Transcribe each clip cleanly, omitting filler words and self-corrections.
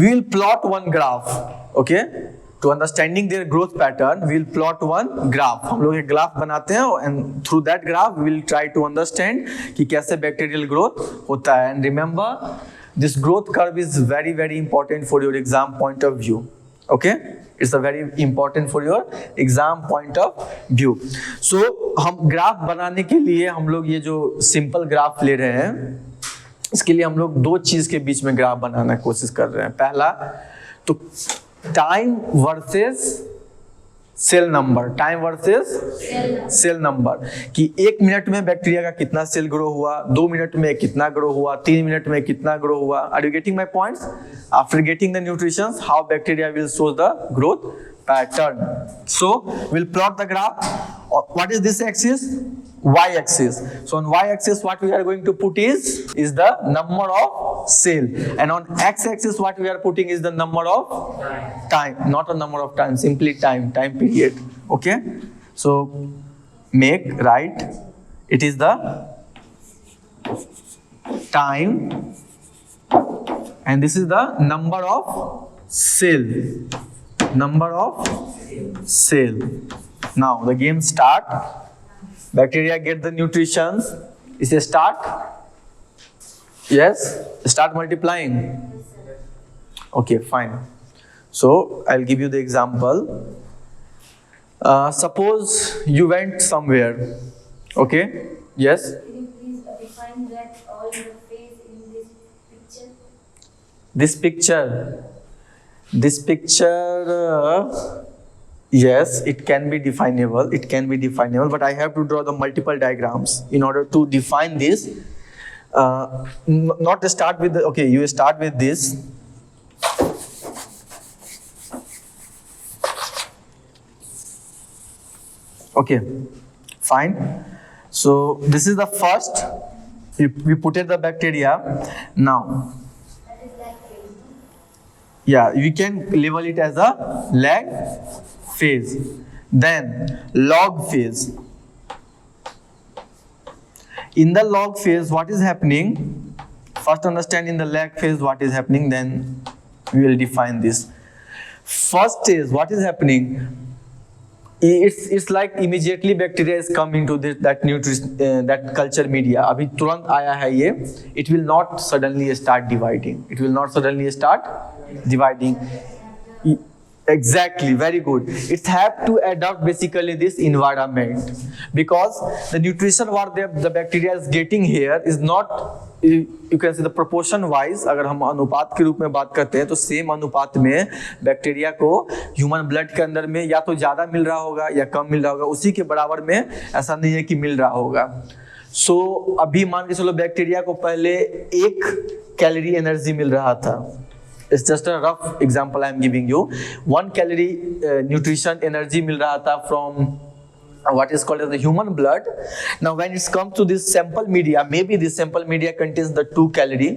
we will plot one graph. Okay, to understanding their growth pattern, we will plot one graph. हम लोग एक graph बनाते हैं and through that graph we will try to understand कि कैसे bacterial growth होता है. And remember, this growth curve is very very important for your exam point of view. Okay, it's a very important for your exam point of view. So हम graph बनाने के लिए हम लोग ये जो सिंपल ग्राफ ले रहे हैं, इसके लिए हम लोग दो चीज के बीच में ग्राफ बनाने की कोशिश कर रहे हैं. पहला तो time versus cell number, time versus cell number, कि 1 मिनट में बैक्टीरिया का कितना सेल ग्रो हुआ, 2 मिनट में कितना ग्रो हुआ, 3 मिनट में कितना ग्रो हुआ. Are you getting my points? After getting the nutritions, how bacteria will show the growth pattern. So we'll plot the graph. What is this axis? Y axis. So on Y axis what we are going to put is the number of cell, and on X axis what we are putting is the number of time, not a number of time, simply time period. Okay, so write it is the time and this is the number of cell. Now the game start. Bacteria get the nutritions. Is a start? Yes, start multiplying. Okay, fine. So I'll give you the example. Suppose you went somewhere. Okay, yes. Can you please define that all the phase in this picture? This picture, yes, it can be definable, but I have to draw the multiple diagrams in order to define this. Not to start with the, okay, you start with this. Okay, fine. So this is the first, we put it the bacteria. Now, yeah, we can label it as a lag phase. Then log phase. In the log phase, what is happening? First understand in the lag phase what is happening, then we will define this. First is what is happening? It's like immediately bacteria is coming to that culture media. अभी तुरंत आया है ये. It will not suddenly start dividing. Exactly, very good. It have to adapt basically this environment, because the nutrition what the bacteria is getting here is not, you can say the proportion wise. अगर हम अनुपात के रूप में बात करते हैं तो सेम अनुपात में बैक्टीरिया को ह्यूमन ब्लड के अंदर में या तो ज़्यादा मिल रहा होगा या कम मिल रहा होगा, उसी के बराबर में ऐसा नहीं है कि मिल रहा होगा. सो अभी मान के चलो बैक्टीरिया को पहले 1 कैलोरी एनर्जी मिल रहा था. It's just a rough example I am giving you. 1 calorie nutrition energy मिल रहा था from what is called as the human blood. Now when it comes to this sample media, maybe this sample media contains the 2 calorie.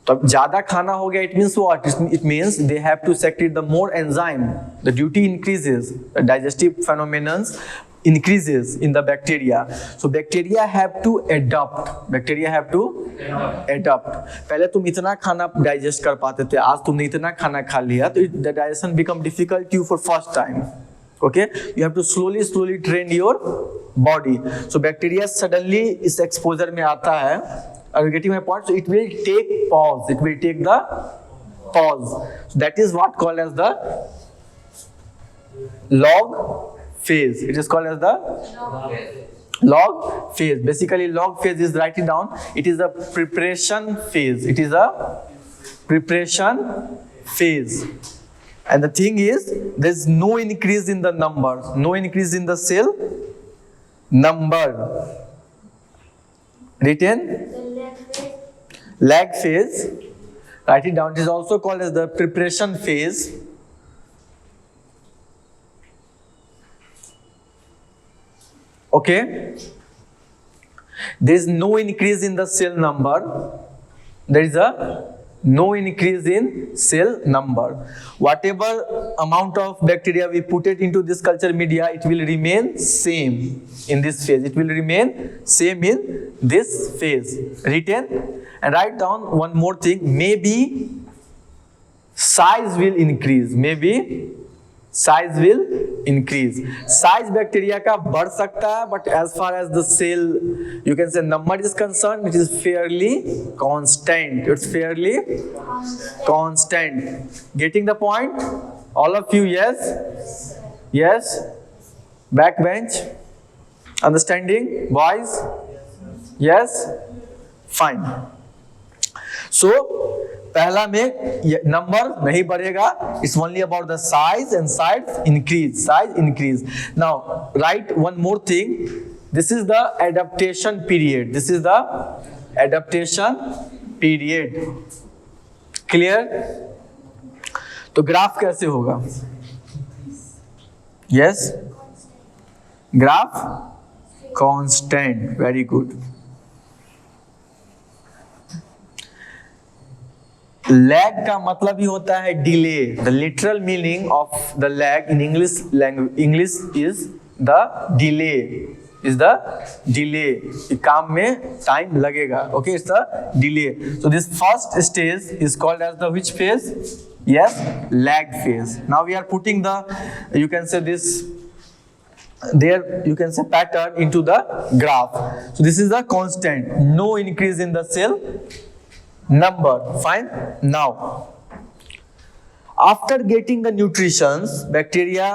तो अब ज़्यादा खाना हो गया, it means what? It means they have to secrete the more enzyme. The duty increases. The digestive phenomenon increases in the bacteria. So bacteria have to adapt. पहले तुम इतना खाना डाइजेस्ट कर पाते थे, आज तुमने इतना खाना खा लिया तो the digestion become difficult to you for first time. Okay, you have to slowly train your body. So bacteria suddenly इस exposure में आता है. Are you getting my point? So it will take pause. So that is what called as the log phase. It is called as the log phase. Basically, log phase is, write it down. It is a preparation phase. And the thing is, there is no increase in the number, no increase in the cell number. Written? Lag phase. Write it down. It is also called as the preparation phase. Okay, there is no increase in the cell number. There is no increase in cell number. Whatever amount of bacteria we put it into this culture media, it will remain same in this phase. Written? And write down one more thing. Maybe size will increase, maybe size will increase. Size bacteria का बढ़ सकता है, but as far as the cell, you can say number is concerned, it is fairly constant. It's fairly constant. Getting the point? All of you, yes? Yes? Backbench? Understanding? Boys? Yes? Fine. So, पहला में number नहीं बढ़ेगा, it's only about the size and size increase. Now right one more thing, this is the adaptation period. Clear? तो graph कैसे होगा? Yes, graph constant. Very good. Lag का मतलब ही होता है delay. The literal meaning of the lag in English is the delay. काम में टाइम लगेगा. Okay, it's the delay. So this first stage is called as the which phase? Yes, lag phase. Now we are putting the, you can say this, there you can say pattern into the graph. So this is the constant, no increase in the cell number. Fine. Now after getting the nutritions, bacteria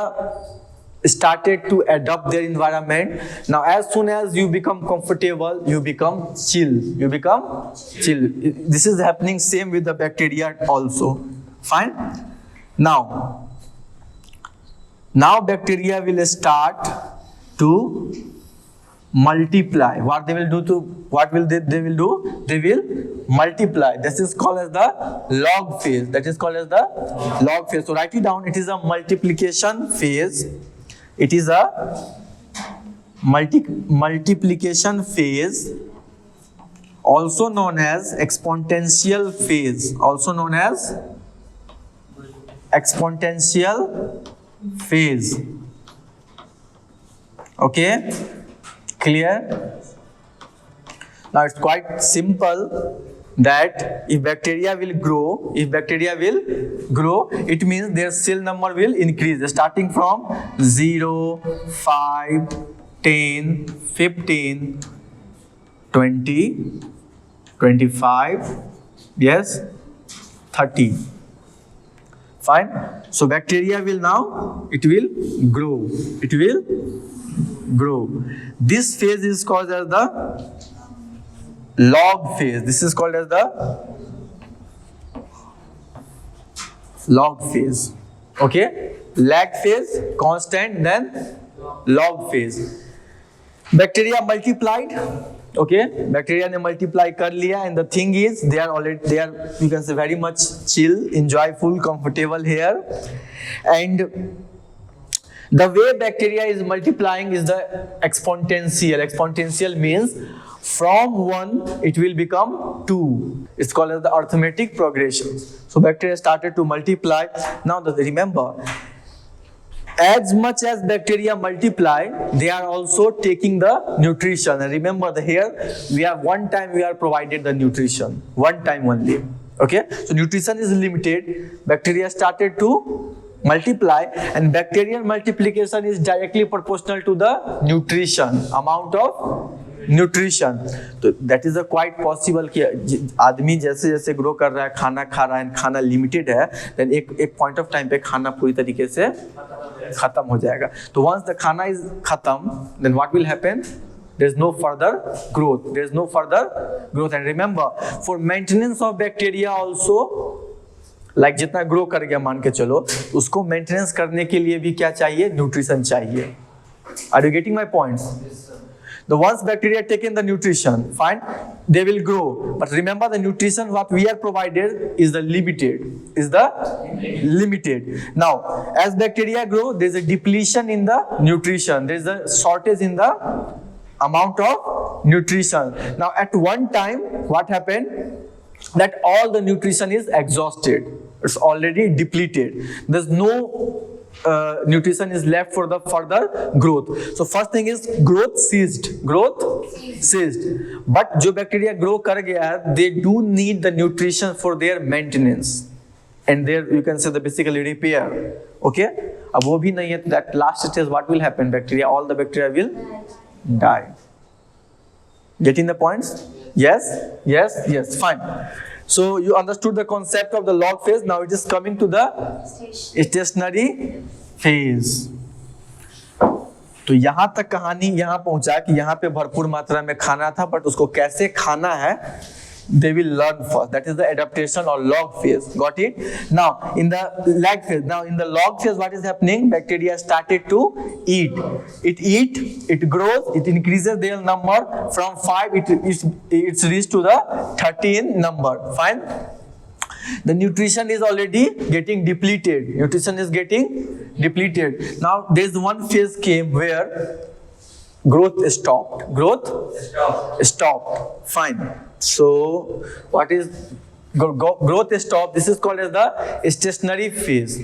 started to adapt their environment. Now as soon as you become comfortable, you become chill. This is happening same with the bacteria also. Fine. Now bacteria will start to multiply. What they will do? They will multiply. This is called as the log phase. So write it down. It is a multiplication phase. It is a multiplication phase, also known as exponential phase. Phase. Okay, clear? Now it's quite simple that if bacteria will grow, it means their cell number will increase, starting from 0, 5, 10, 15, 20, 25, yes, 30. Fine. So bacteria will now, it will grow. This phase is called as the log phase. Okay, lag phase constant, then log phase. Bacteria multiplied. Okay, bacteria ने multiply कर लिया, and the thing is they are you can say very much chill, enjoyful, comfortable here. And the way bacteria is multiplying is the exponential means from 1 it will become 2. It's called as the arithmetic progression. So bacteria started to multiply. Now remember, as much as bacteria multiply, they are also taking the nutrition. And remember, here we are provided the nutrition one time only. Okay, so nutrition is limited. Bacteria started to multiply, and bacterial multiplication is directly proportional to the amount of nutrition. तो that is a quite possible कि आदमी जैसे जैसे grow कर रहा है, खाना खा रहा है, खाना लिमिटेड है, then एक पॉइंट ऑफ टाइम पे खाना पूरी तरीके से खत्म हो जाएगा. तो once the खाना is खत्म, then what will happen? There is no further growth. And remember, for maintenance of bacteria also, like जितना ग्रो कर गया मान के चलो, उसको मेंटेनेंस करने के लिए भी क्या चाहिए? न्यूट्रिशन चाहिए. Are you getting my points? The once bacteria taken the nutrition, fine, they will grow. But remember, the nutrition what we are provided is the limited. Now, as bacteria grow, there is a depletion in the nutrition. There is a shortage in the amount of nutrition. Now, at one time, what happened? That all the nutrition is exhausted. It's already depleted. There's no nutrition is left for the further growth. So first thing is growth ceased. But जो bacteria grow कर गया है, they do need the nutrition for their maintenance. and there you can say the basically repair. Okay, अब वो भी नहीं है, that last stage what will happen? Bacteria, all the bacteria will die. Getting the points? Yes, yes, yes, fine. So you understood the concept of the log phase. Now it is coming to the stationary phase. तो यहाँ तक कहानी यहाँ पहुंचा कि यहाँ पे भरपूर मात्रा में खाना था, बट उसको कैसे खाना है they will learn first. That is the adaptation or log phase. Got it? Now in the lag phase, now in the log phase, what is happening? Bacteria started to eat. It grows, it increases their number from 5, it's reached to the 13 number. Fine. The nutrition is already getting depleted. Now there is one phase came where growth stopped. Stopped. Fine. So what is growth stopped? This is called as the stationary phase.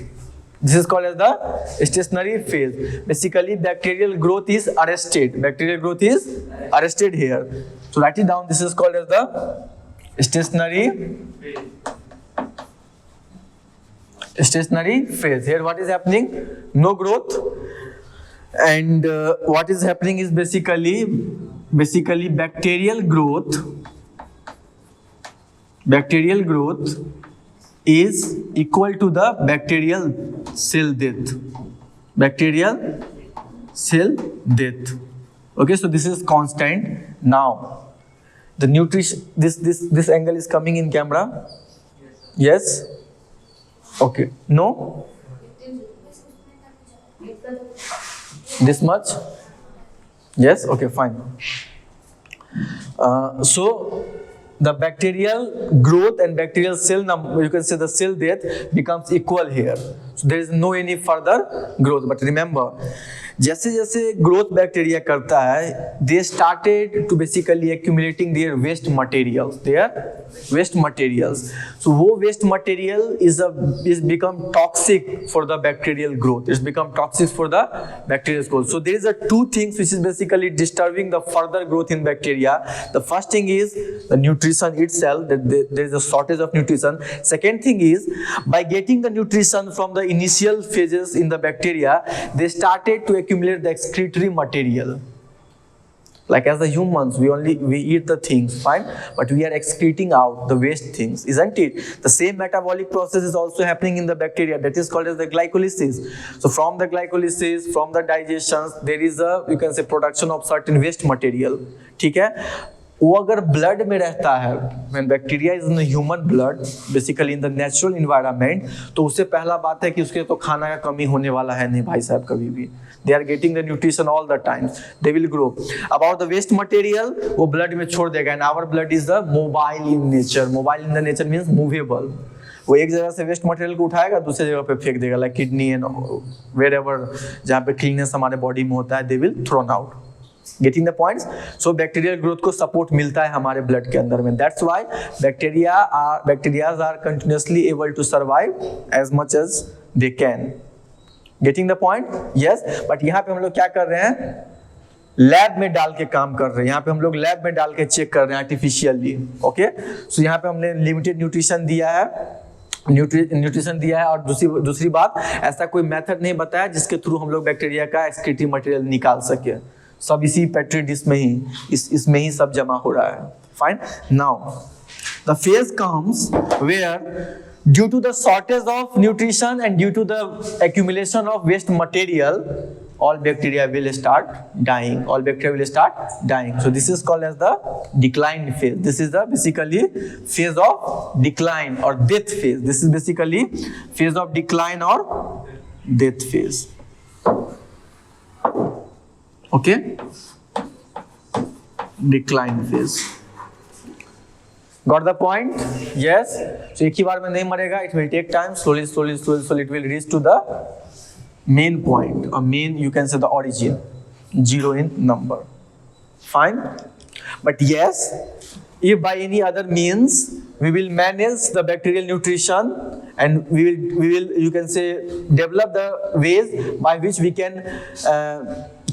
Basically, bacterial growth is arrested. Here. So write it down. This is called as the stationary phase. Here what is happening? No growth. And what is happening is basically bacterial growth is equal to the bacterial cell death. Okay, so this is constant. Now the nutrition, this angle is coming in camera. Yes. Okay. No. This much. Yes. Okay. Fine. So the bacterial growth and bacterial cell number, you can say the cell death becomes equal here. So there is no any further growth. But remember, जैसे जैसे growth bacteria करता है, they started to basically accumulating their waste materials. So वो waste material is become toxic for the bacterial growth. It's become toxic for the bacterial growth. So there is two things which is basically disturbing the further growth in bacteria. The first thing is the nutrition itself. That there is a shortage of nutrition. Second thing is by getting the nutrition from the initial phases in the bacteria, they started to accumulate the excretory material. Like as the humans, we eat the things, fine, but we are excreting out the waste things, isn't it? The same metabolic process is also happening in the bacteria. That is called as the glycolysis. So from the glycolysis, from the digestions, there is a, you can say, production of certain waste material. ठीक है? वो अगर blood में रहता है, when bacteria is in the human blood, basically in the natural environment, तो उससे पहला बात है कि उसके तो खाना का कमी होने वाला है नहीं भाई साहब कभी भी. They are getting the nutrition all the time. They will grow. About the waste material, वो blood में छोड़ देगा. And our blood is the mobile in nature. Mobile in the nature means movable. वो एक जगह से वेस्ट मटेरियल को उठाएगा दूसरी जगह पे फेंक देगा, like kidney and wherever जहाँ पे cleanness हमारे बॉडी में होता है, they will thrown out. Getting the points? So bacterial growth को support मिलता है हमारे blood के अंदर में. That's why bacteria are continuously able to survive as much as they can. Getting the point? Yes. But यहाँ पे हम लोग क्या कर रहे हैं? लैब में डाल के काम कर रहे हैं. यहाँ पे हम लोग लैब में डाल के चेक कर रहे हैं आर्टिफिशियली. ओके, सो यहाँ पे हमने लिमिटेड न्यूट्रिशन दिया है, और दूसरी बात, ऐसा कोई मेथड नहीं बताया जिसके थ्रू हम लोग बैक्टीरिया का एक्सक्रीटरी मटेरियल निकाल सके. सब इसी पेट्री डिश में ही इसमें ही सब जमा हो रहा है. Fine. Now the phase comes where due to the shortage of nutrition and due to the accumulation of waste material, all bacteria will start dying. So this is called as the decline phase. This is the basically phase of decline or death phase. This is basically phase of decline or death phase. Okay? Decline phase. Got the point? Yes. So एक ही बार में नहीं मरेगा. It will take time. Slowly, it will reach to the main point, or main, you can say, the origin, 0 in number. Fine. But yes, if by any other means we will manage the bacterial nutrition, and we will, you can say, develop the ways by which we can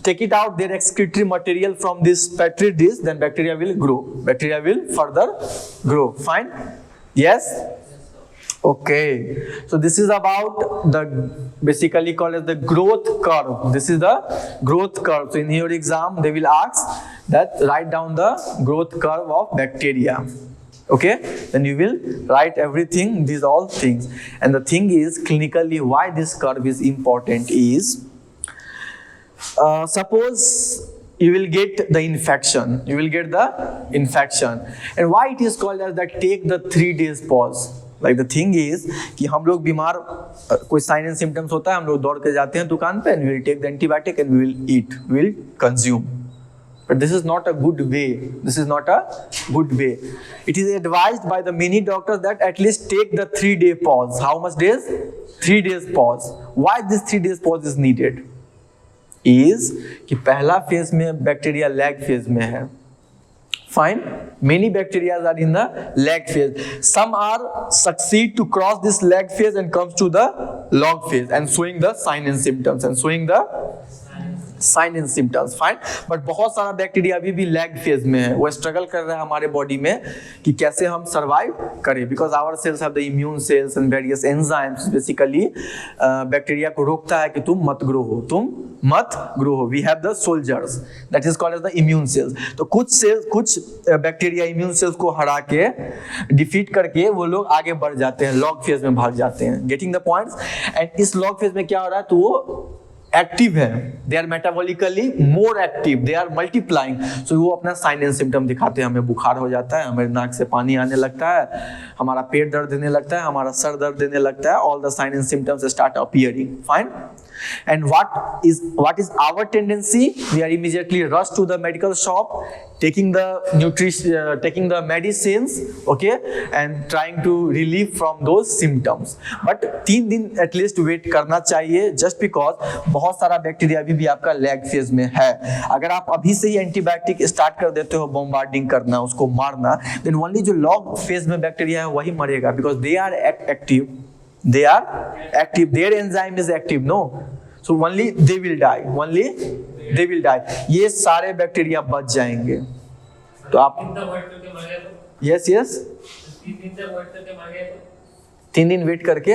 take it out their excretory material from this petri dish, then bacteria will grow. Bacteria will further grow. Fine. Yes. Okay, so this is about the basically called as the growth curve. This is the growth curve. So in your exam, they will ask that write down the growth curve of bacteria. Okay, then you will write everything, these all things. And the thing is, clinically, why this curve is important is, suppose you will get the infection. You will get the infection. And why it is called as that take the 3 days pause. Like the thing is कि हम लोग बीमार कोई sign and symptoms होता है, हम लोग दौड़ के जाते हैं दुकान पे, and we will take the antibiotic and we will eat, we will consume. But this is not a good way. This is not a good way. It is advised by the many doctors that at least take the 3-day pause. How much days? 3 days pause. Why this 3 days pause is needed? Is कि पहला phase में bacteria lag phase में है. Fine. Many bacteria are in the lag phase. Some are succeed to cross this lag phase and comes to the log phase and showing the sign and symptoms sign and symptoms. Fine. But बहुत सारा bacteria अभी भी lag phase में है. वो struggle कर रहा है हमारे बॉडी में कि कैसे हम सर्वाइव करें. Because our cells have the immune cells and various enzymes. Basically bacteria को रोकता है कि तुम मत ग्रो हो. We have the soldiers that is called as the immune cells. तो कुछ बैक्टीरिया इम्यून सेल्स को हरा के डिफीट करके वो लोग आगे बढ़ जाते हैं, लॉग फेज में भाग जाते हैं. Getting the points. एंड इस लॉग फेज में क्या हो रहा है, तो वो एक्टिव है. They are metabolically more active, they are multiplying. So वो अपना साइन एंड सिम्टम दिखाते हैं. हमें बुखार हो जाता है, हमारे नाक से पानी आने लगता है, हमारा पेट दर्द देने लगता है, हमारा सर दर्द देने लगता है. All the sign and symptoms start appearing. Fine. And what is our tendency? We are immediately rush to the medical shop, taking the medicines, okay, and trying to relieve from those symptoms. But 3 दिन at least wait करना चाहिए, just because बहुत सारा bacteria अभी भी आपका lag phase में है. अगर आप अभी से ही एंटीबायोटिक स्टार्ट कर देते हो, बॉम्बार्डिंग करना, उसको मारना, then only जो लॉग फेज में बैक्टीरिया है वही मरेगा. Because they are active. Their enzyme is active, no? So only they will die. ये सारे बैक्टीरिया बच जाएंगे. तो आप यस 3 दिन वेट करके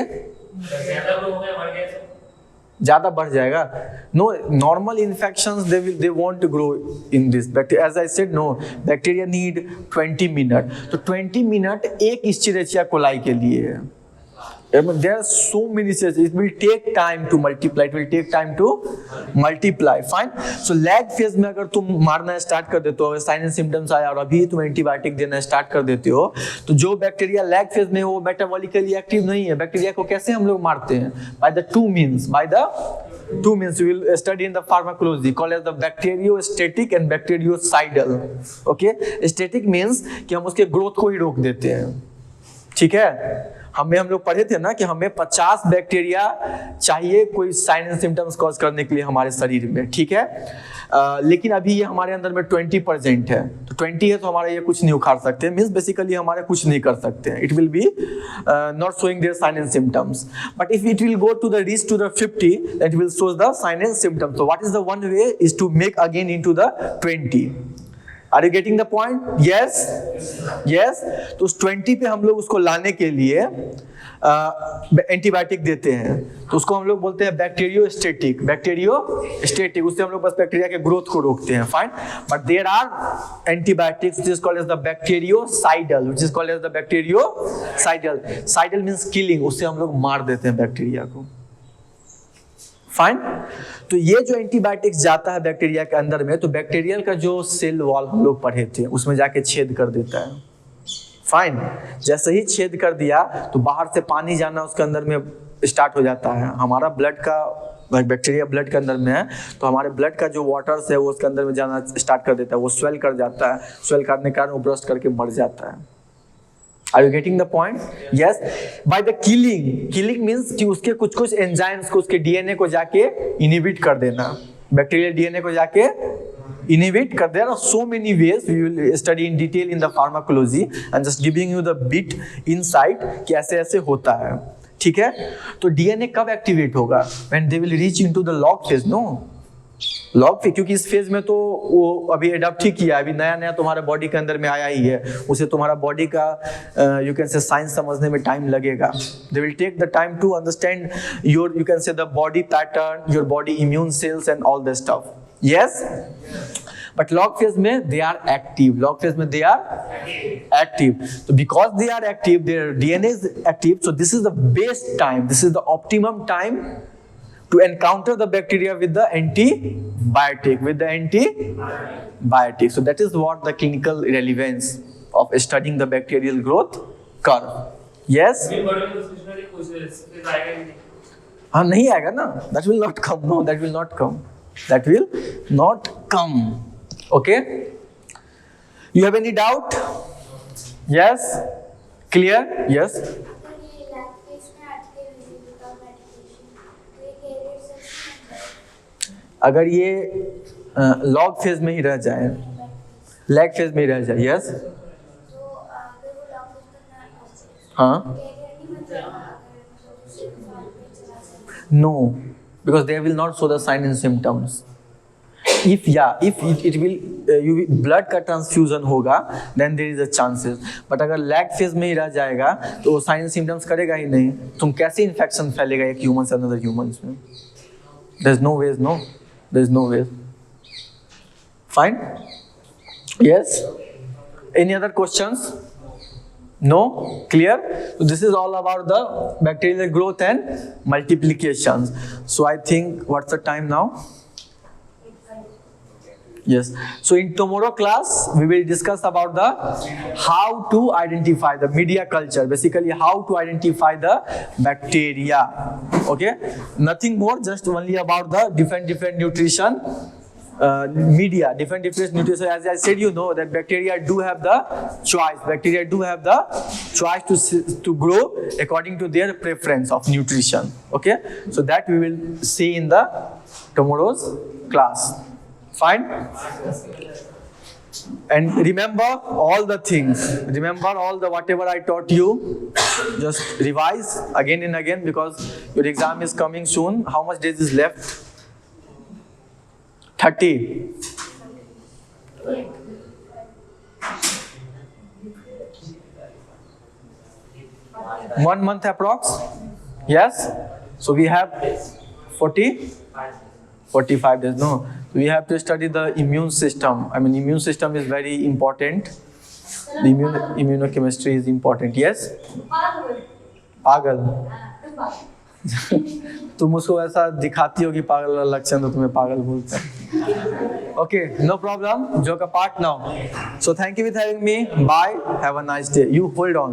ज्यादा बढ़ जाएगा. No, normal infections they want to grow in this bacteria. As I said, no, bacteria need 20 minutes. तो 20 मिनट एक Escherichia coli के लिए है. There are so many cells. It will take time to multiply. Fine. So lag phase में अगर तुम मारना start कर देते हो, साइन एंड सिम्टम्स आया और अभी तुम एंटीबायोटिक देना स्टार्ट कर देते हो, तो जो बैक्टीरिया लैग फेज में वो मेटाबॉलिकली एक्टिव नहीं है. बैक्टीरिया को कैसे हम लोग मारते हैं? By the two means we will study in the pharmacology called as the bacteriostatic and bactericidal. Okay, static means कि हम उसके ग्रोथ को ही रोक देते हैं. ठीक है. हम लोग पढ़े थे ना कि हमें 50 बैक्टीरिया चाहिए कोई साइन एंड सिम्टम्स कॉज करने के लिए हमारे शरीर में. ठीक है. लेकिन अभी ये हमारे अंदर में 20% है. तो 20 है तो हमारा ये कुछ नहीं उखाड़ सकते. मीन्स बेसिकली हमारे कुछ नहीं कर सकते. It will be not showing their sign and symptoms. But if it will go to the reach to the 50, that will shows the sign and symptoms. So what is the one way is to make again into the 20. Are you getting the point? Yes. तो उस 20 पे हम लोग उसको लाने के लिए antibiotic देते हैं. तो उसको हम लोग बोलते हैं बैक्टीरियोस्टेटिक. उससे हम लोग बस बैक्टीरिया के ग्रोथ को रोकते हैं. Fine. But there are antibiotics which is called as the bacteriocidal. Cidal means killing. उससे हम लोग मार देते हैं बैक्टीरिया को. फाइन. तो ये जो एंटीबायोटिक्स जाता है बैक्टीरिया के अंदर में, तो बैक्टीरियल का जो सेल वॉल हम लोग पढ़े थे उसमें जाके छेद कर देता है. फाइन. जैसे ही छेद कर दिया तो बाहर से पानी जाना उसके अंदर में स्टार्ट हो जाता है. हमारा ब्लड का बैक्टीरिया ब्लड के अंदर में है, तो हमारे ब्लड का जो वाटर्स है वो उसके अंदर में जाना स्टार्ट कर देता है. वो स्वेल कर जाता है. स्वेल करने के कारण वो ब्रस्ट करके मर जाता है. Are you getting the point? Yes. By the killing means कि उसके कुछ एंजाइम्स को उसके डीएनए को जाके इनहिबिट कर देना. बैक्टीरियल डीएनए को जाके इनहिबिट कर देना. So many ways we will study in detail in the pharmacology. I'm just giving you the bit insight कि ऐसे होता है. ठीक है. तो डीएनए कब एक्टिवेट होगा? When they will reach into the log phase, no? Log phase, क्योंकि इस फेज में तो वो अभी एडप्ट ही किया है, अभी नया नया तुम्हारे बॉडी के अंदर में आया ही है, उसे तुम्हारा बॉडी का यू कैन से साइंस समझने में टाइम लगेगा. They will take the time to understand your you can say the body pattern, your body immune cells and all the stuff. Yes, but log phase में they are active, log phase में they are active. So because they are active, their DNA is active, so this is the best time, this is the optimum time to encounter the bacteria with the antibiotic, so that is what the clinical relevance of studying the bacterial growth curve. Yes, हाँ नहीं आएगा ना, that will not come, no, that will not come, that will not come. Okay, you have any doubt? Yes, clear? Yes. अगर ये log phase में ही रह जाए, lag phase में ही रह जाए. यस, हाँ, no, because they will not show the sign and symptoms. If it will blood का ट्रांसफ्यूजन होगा, then there is a chances. But अगर लैग फेज में ही रह जाएगा तो वो साइन सिम्टम्स करेगा ही नहीं. तुम कैसे इन्फेक्शन फैलेगा एक ह्यूमन से अनदर ह्यूमंस में? There is no ways, no. There is no way. Fine? Yes? Any other questions? No? Clear? So this is all about the bacterial growth and multiplications. So I think, what's the time now? Yes. So in tomorrow class, we will discuss about the how to identify the media culture. Basically, how to identify the bacteria. Okay. Nothing more. Just only about the different nutrition media. Different nutrition. As I said, you know that bacteria do have the choice. Bacteria do have the choice to grow according to their preference of nutrition. Okay. So that we will see in the tomorrow's class. Fine? And remember all the things. Remember all the whatever I taught you. Just revise again and again because your exam is coming soon. How much days is left? 30. One month approx. Yes? So we have 45 days. No. We have to study the immune system. I mean, immune system is very important. The immunochemistry is important. Yes? पागल. तुम उसको ऐसा दिखाती हो कि पागल वाला लक्षण, तो तुम्हें पागल बोलते हैं. Okay, no problem. Joke apart now. So thank you for having me. Bye. Have a nice day. You hold on.